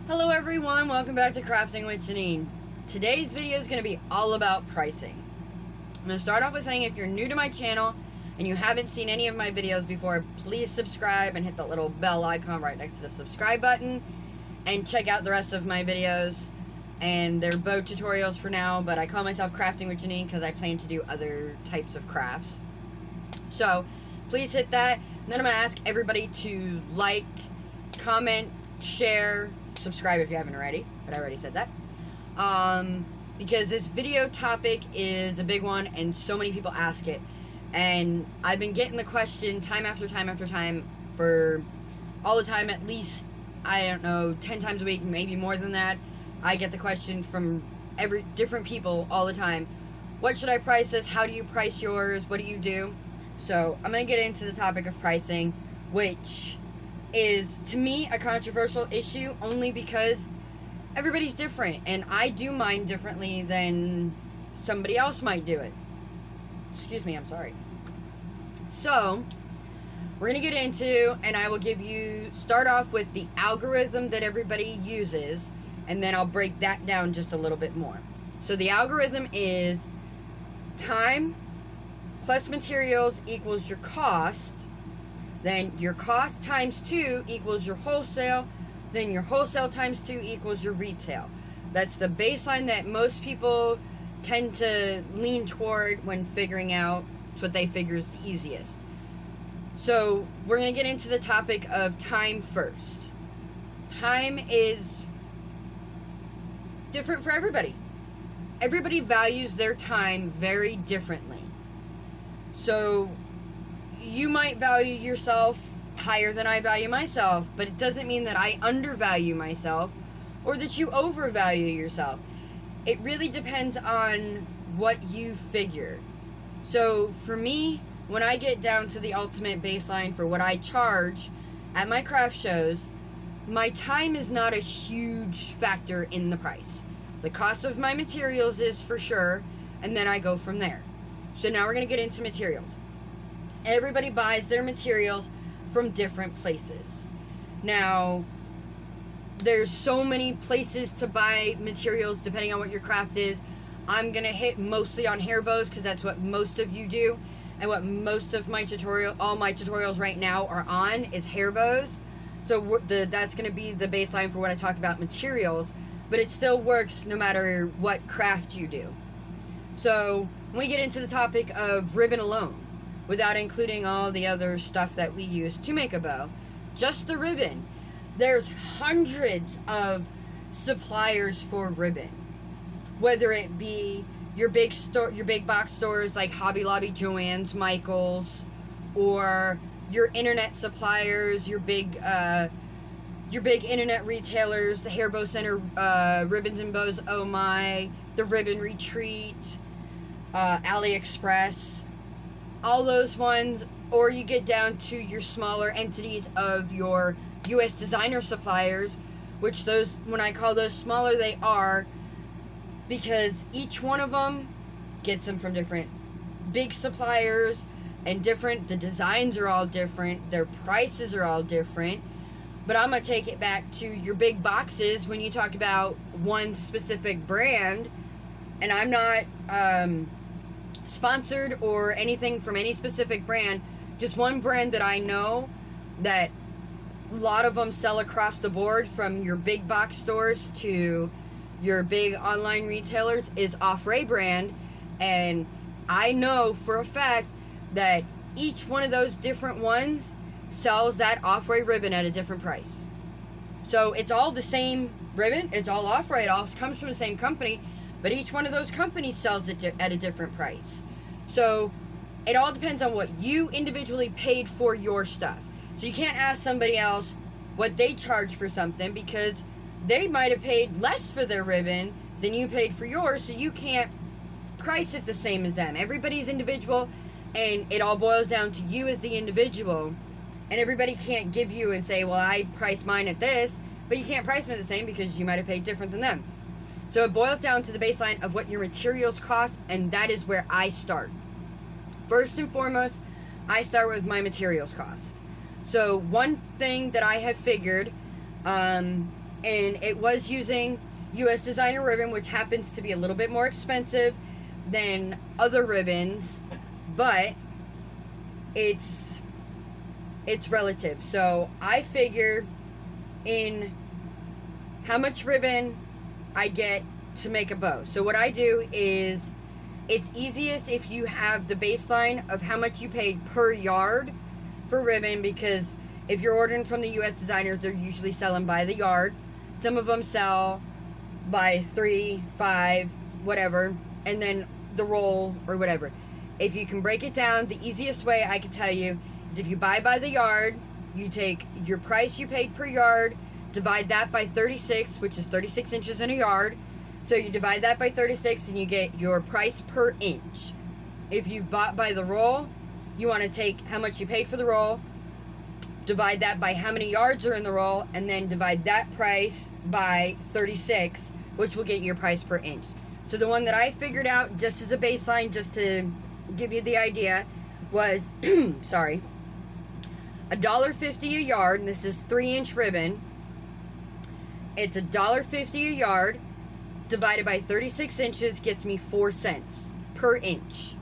Hello everyone, welcome back to Crafting with Janine. Today's video is going to be all about pricing. I'm going to start off with saying if you're new to my channel and you haven't seen any of my videos before, please subscribe and hit the little bell icon right next to the subscribe button and check out the rest of my videos. And they're both tutorials for now, but I call myself Crafting with Janine because I plan to do other types of crafts. So please hit that. And then I'm going to ask everybody to like, comment, share, subscribe if you haven't already, but I already said that. Because this video topic is a big one and so many people ask it. And I've been getting the question time after time after time for all the time, at least, I don't know, 10 times a week, maybe more than that. I get the question from different people all the time. What should I price this? How do you price yours? What do you do? So I'm going to get into the topic of pricing, which is, to me, a controversial issue only because everybody's different, and I do mine differently than somebody else might do it. Excuse me, I'm sorry. So, we're going to get into, and I will start off with the algorithm that everybody uses, and then I'll break that down just a little bit more. So, the algorithm is time plus materials equals your cost. Then your cost times 2 equals your wholesale. Then your wholesale times 2 equals your retail. That's the baseline that most people tend to lean toward when figuring out what they figure is the easiest. So we're going to get into the topic of time first. Time is different for everybody. Everybody values their time very differently. So you might value yourself higher than I value myself, but it doesn't mean that I undervalue myself or that you overvalue yourself. It really depends on what you figure. So for me, when I get down to the ultimate baseline for what I charge at my craft shows, my time is not a huge factor in the price. The cost of my materials is for sure, and then I go from there. So now we're going to get into materials. Everybody buys their materials from different places. Now, there's so many places to buy materials depending on what your craft is. I'm going to hit mostly on hair bows because that's what most of you do. And what most of my all my tutorials right now are on is hair bows. So that's going to be the baseline for when I talk about materials. But it still works no matter what craft you do. So, when we get into the topic of ribbon alone, without including all the other stuff that we use to make a bow, just the ribbon, there's hundreds of suppliers for ribbon. Whether it be your big box stores like Hobby Lobby, Joann's, Michael's, or your internet suppliers, your big internet retailers, the Hair Bow Center, Ribbons and Bows, Oh My, the Ribbon Retreat, AliExpress, all those ones, or you get down to your smaller entities of your U.S. designer suppliers, which those, when I call those smaller, they are, because each one of them gets them from different big suppliers, and the designs are all different, their prices are all different. But I'm going to take it back to your big boxes when you talk about one specific brand, and I'm not sponsored or anything from any specific brand, just one brand that I know that a lot of them sell across the board, from your big box stores to your big online retailers, is Off-Ray brand. And I know for a fact that each one of those different ones sells that Off-Ray ribbon at a different price. So it's all the same ribbon, it's all Off-Ray, it all comes from the same company, but each one of those companies sells it at a different price. So it all depends on what you individually paid for your stuff. So you can't ask somebody else what they charge for something, because they might have paid less for their ribbon than you paid for yours, so you can't price it the same as them. Everybody's individual, and it all boils down to you as the individual. And everybody can't give you and say, well, I price mine at this, but you can't price them at the same because you might have paid different than them. So it boils down to the baseline of what your materials cost, and that is where I start. First and foremost, I start with my materials cost. So one thing that I have figured and it was using US designer ribbon, which happens to be a little bit more expensive than other ribbons, but it's relative. So I figure in how much ribbon I get to make a bow. So what I do is, it's easiest if you have the baseline of how much you paid per yard for ribbon, because if you're ordering from the US designers, they're usually selling by the yard. Some of them sell by 3, 5, whatever, and then the roll or whatever. If you can break it down, the easiest way I can tell you is, if you buy by the yard, you take your price you paid per yard, divide that by 36, which is 36 inches in a yard. So you divide that by 36 and you get your price per inch. If you've bought by the roll, you want to take how much you paid for the roll, divide that by how many yards are in the roll, and then divide that price by 36, which will get your price per inch. So the one that I figured out, just as a baseline, just to give you the idea, was sorry, $1.50 a yard, and this is 3-inch ribbon. It's $1.50 a yard divided by 36 inches gets me 4 cents per inch.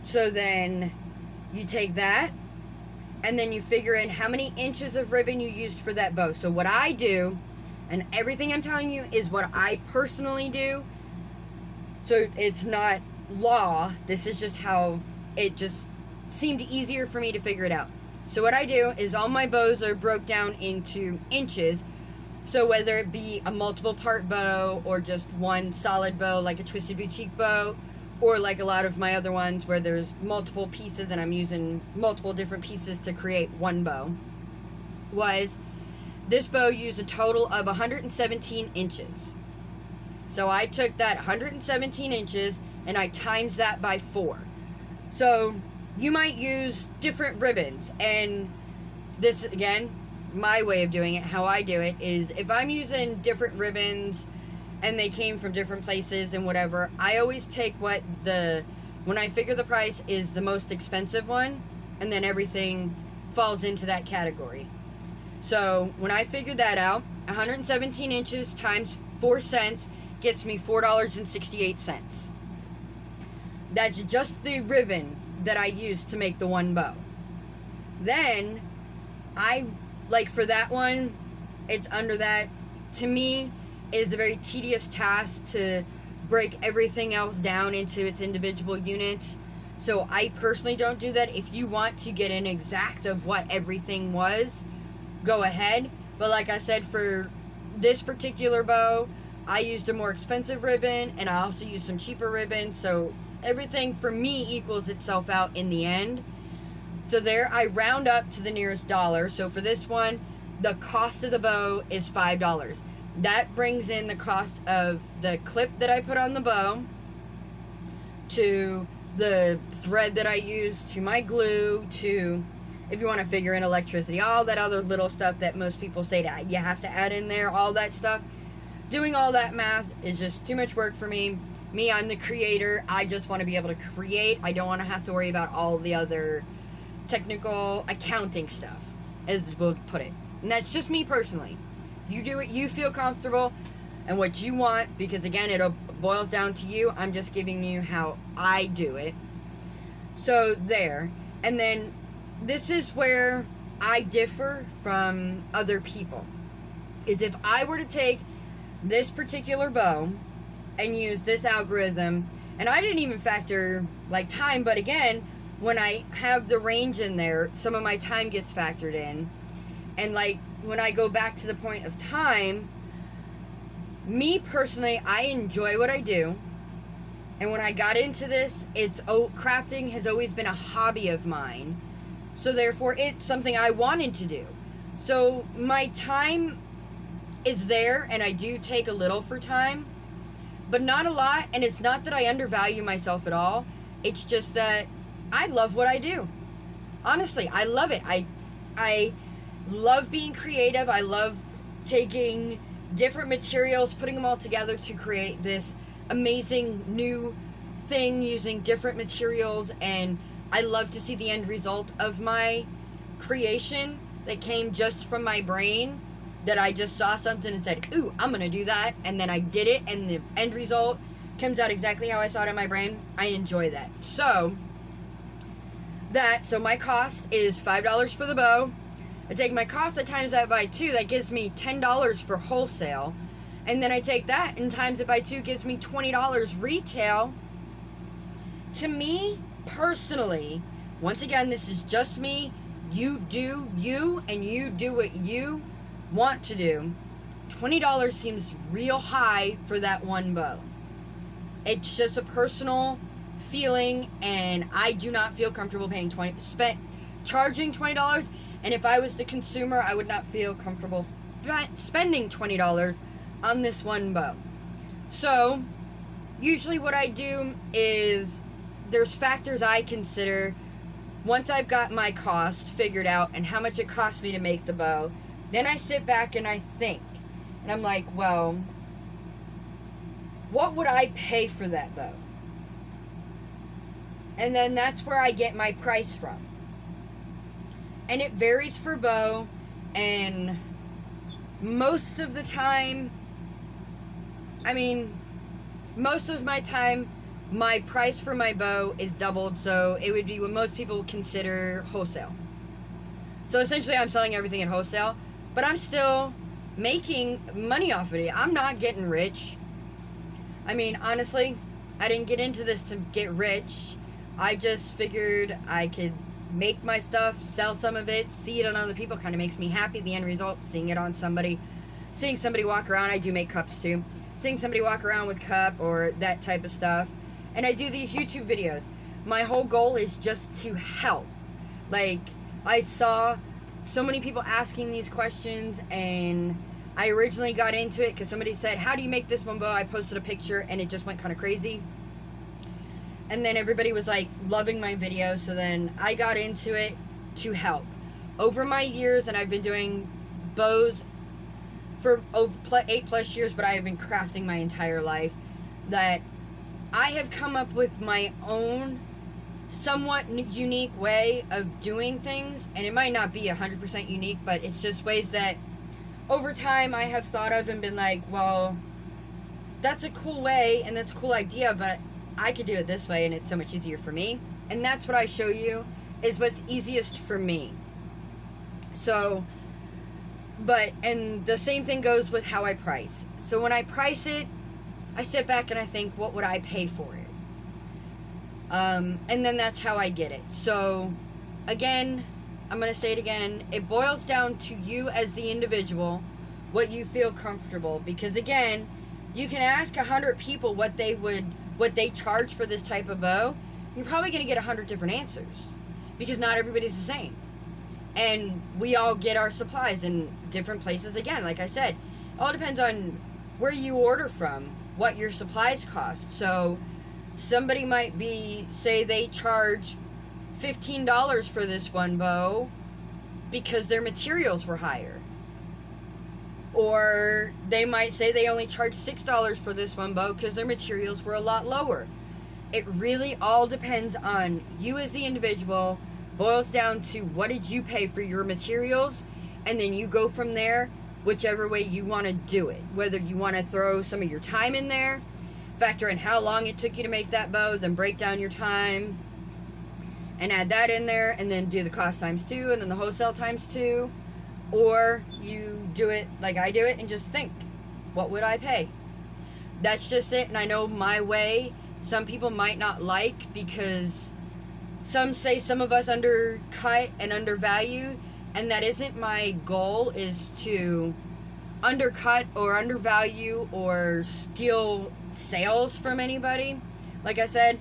So then you take that, and then you figure in how many inches of ribbon you used for that bow. So what I do, and everything I'm telling you is what I personally do, so it's not law, this is just how it just seemed easier for me to figure it out. So what I do is, all my bows are broke down into inches. So whether it be a multiple part bow, or just one solid bow like a Twisted Boutique bow, or like a lot of my other ones where there's multiple pieces and I'm using multiple different pieces to create one bow, was this bow used a total of 117 inches. So I took that 117 inches and I times that by 4. So you might use different ribbons, and this, again, my way of doing it, how I do it, is if I'm using different ribbons and they came from different places and whatever, I always take when I figure the price is the most expensive one, and then everything falls into that category. So when I figured that out, 117 inches times 4 cents gets me $4.68. That's just the ribbon that I use to make the one bow. Then for that one, it's under that. To me, it's a very tedious task to break everything else down into its individual units. So I personally don't do that. If you want to get an exact of what everything was, go ahead. But like I said, for this particular bow, I used a more expensive ribbon, and I also used some cheaper ribbon. So everything for me equals itself out in the end. So there, I round up to the nearest dollar. So for this one, the cost of the bow is $5. That brings in the cost of the clip that I put on the bow, to the thread that I use, to my glue, to, if you want to figure in electricity, all that other little stuff that most people say that you have to add in there, all that stuff. Doing all that math is just too much work for me. I'm the creator. I just want to be able to create. I don't want to have to worry about all the other technical accounting stuff, as we'll put it. And that's just me personally. You do what you feel comfortable and what you want, because again, it boils down to you. I'm just giving you how I do it. So there. And then this is where I differ from other people, is if I were to take this particular bow and use this algorithm, and I didn't even factor like time, but again, when I have the range in there, some of my time gets factored in. And like when I go back to the point of time, me personally, I enjoy what I do. And when I got into this, crafting has always been a hobby of mine. So therefore, it's something I wanted to do. So my time is there, and I do take a little for time, but not a lot. And it's not that I undervalue myself at all. It's just that I love what I do. Honestly, I love it. I love being creative. I love taking different materials, putting them all together to create this amazing new thing using different materials, and I love to see the end result of my creation that came just from my brain. that I just saw something and said, ooh, I'm gonna do that, and then I did it, and the end result comes out exactly how I saw it in my brain. I enjoy that. So my cost is $5 for the bow. I take my cost, I times that by 2, that gives me $10 for wholesale. And then I take that and times it by 2, gives me $20 retail. To me, personally, once again, this is just me. You do you, and you do what you want to do. $20 seems real high for that one bow. It's just a personal feeling, and I do not feel comfortable charging $20. And if I was the consumer, I would not feel comfortable spending $20 on this one bow. So usually what I do is there's factors I consider. Once I've got my cost figured out and how much it costs me to make the bow, then I sit back and I think. And I'm like, well, what would I pay for that bow? And then that's where I get my price from. And it varies for bow, and most of the time, most of my time, my price for my bow is doubled, so it would be what most people consider wholesale. So essentially I'm selling everything at wholesale, but I'm still making money off of it. I'm not getting rich. Honestly, I didn't get into this to get rich. I just figured I could make my stuff, sell some of it, see it on other people, kind of makes me happy. The end result, seeing it on somebody, seeing somebody walk around. I do make cups too. Seeing somebody walk around with cup or that type of stuff. And I do these YouTube videos. My whole goal is just to help. Like, I saw so many people asking these questions, and I originally got into it because somebody said, how do you make this one bow? I posted a picture and it just went kind of crazy. And then everybody was like loving my video, so then I got into it to help. Over my years, and I've been doing bows for over 8+ years, but I have been crafting my entire life, that I have come up with my own somewhat unique way of doing things. And it might not be 100% unique, but it's just ways that over time I have thought of and been like, well, that's a cool way and that's a cool idea, but I could do it this way and it's so much easier for me. And that's what I show you, is what's easiest for me. So, and the same thing goes with how I price. So when I price it, I sit back and I think, what would I pay for it? And then that's how I get it. So, again, I'm going to say it again. It boils down to you as the individual, what you feel comfortable. Because, again, you can ask 100 people what they charge for this type of bow. You're probably going to get 100 different answers. Because not everybody's the same. And we all get our supplies in different places. Again, like I said, it all depends on where you order from, what your supplies cost. So somebody might say they charge $15 for this one bow because their materials were higher. Or they might say they only charge $6 for this one bow because their materials were a lot lower. It really all depends on you as the individual. Boils down to what did you pay for your materials, and then you go from there whichever way you want to do it. Whether you want to throw some of your time in there, factor in how long it took you to make that bow, then break down your time and add that in there, and then do the cost times 2 and then the wholesale times 2. Or you do it like I do it and just think, what would I pay? That's just it. And I know my way, some people might not like, because some say some of us undercut and undervalue, and that isn't my goal, is to undercut or undervalue or steal sales from anybody. Like I said,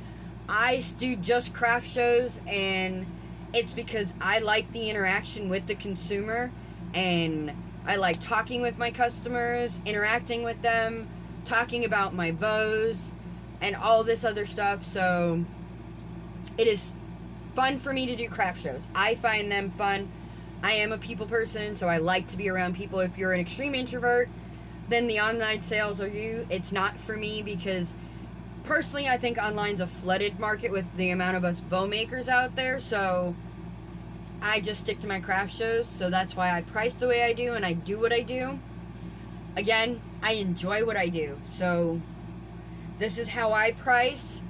I do just craft shows, and it's because I like the interaction with the consumer, and I like talking with my customers, interacting with them, talking about my bows and all this other stuff. So it is fun for me to do craft shows. I find them fun. I am a people person, so I like to be around people. If you're an extreme introvert, then the online sales are you. It's not for me, because personally I think online's a flooded market with the amount of us bow makers out there. So I just stick to my craft shows, so that's why I price the way I do and I do what I do. Again, I enjoy what I do, so this is how I price.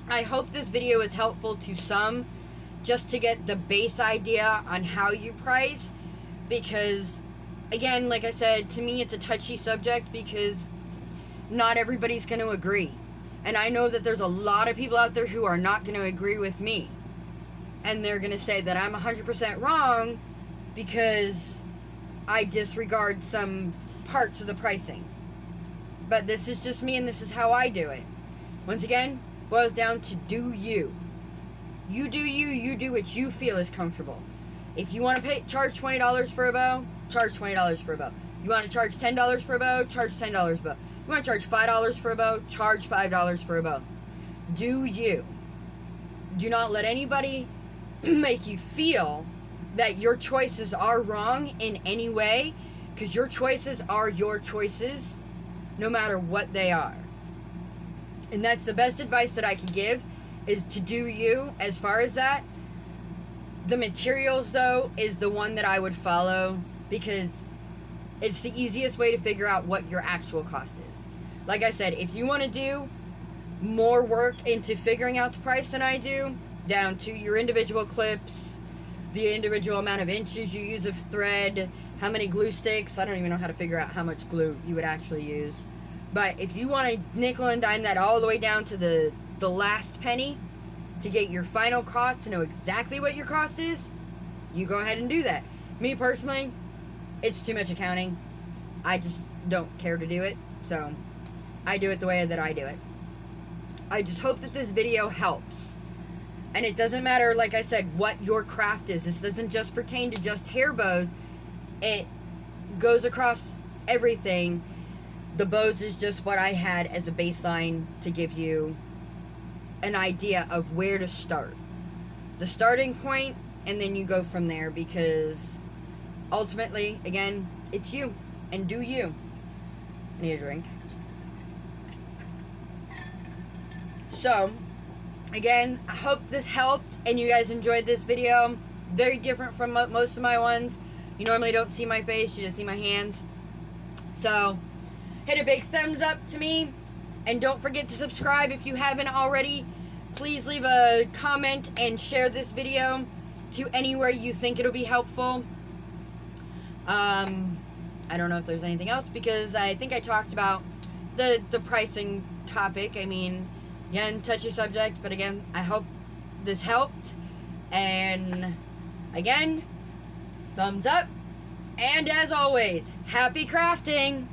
I hope this video is helpful to some, just to get the base idea on how you price, because again, like I said, to me it's a touchy subject because not everybody's going to agree. And I know that there's a lot of people out there who are not going to agree with me. And they're going to say that I'm 100% wrong because I disregard some parts of the pricing. But this is just me and this is how I do it. Once again, boils down to do you. You do you, you do what you feel is comfortable. If you want to charge $20 for a bow, charge $20 for a bow. You want to charge $10 for a bow, charge $10 for a bow. You want to charge $5 for a bow, charge $5 for a bow. Do you. Do not let anybody make you feel that your choices are wrong in any way, because your choices are your choices no matter what they are. And that's the best advice that I can give, is to do you as far as that. The materials, though, is the one that I would follow, because it's the easiest way to figure out what your actual cost is. Like I said, if you want to do more work into figuring out the price than I do, down to your individual clips, the individual amount of inches you use of thread, how many glue sticks, I don't even know how to figure out how much glue you would actually use. But if you want to nickel and dime that all the way down to the last penny to get your final cost, to know exactly what your cost is, you go ahead and do that. Me personally, it's too much accounting. I just don't care to do it, so I do it the way that I do it. I just hope that this video helps. And it doesn't matter, like I said, what your craft is. This doesn't just pertain to just hair bows. It goes across everything. The bows is just what I had as a baseline to give you an idea of where to start. The starting point, and then you go from there, because ultimately, again, it's you, and do you. I need a drink. So, again, I hope this helped and you guys enjoyed this video. Very different from most of my ones. You normally don't see my face, you just see my hands. So, hit a big thumbs up to me. And don't forget to subscribe if you haven't already. Please leave a comment and share this video to anywhere you think it'll be helpful. I don't know if there's anything else, because I think I talked about the pricing topic. I mean, again, touchy subject, but again, I hope this helped. And again, thumbs up. And as always, happy crafting!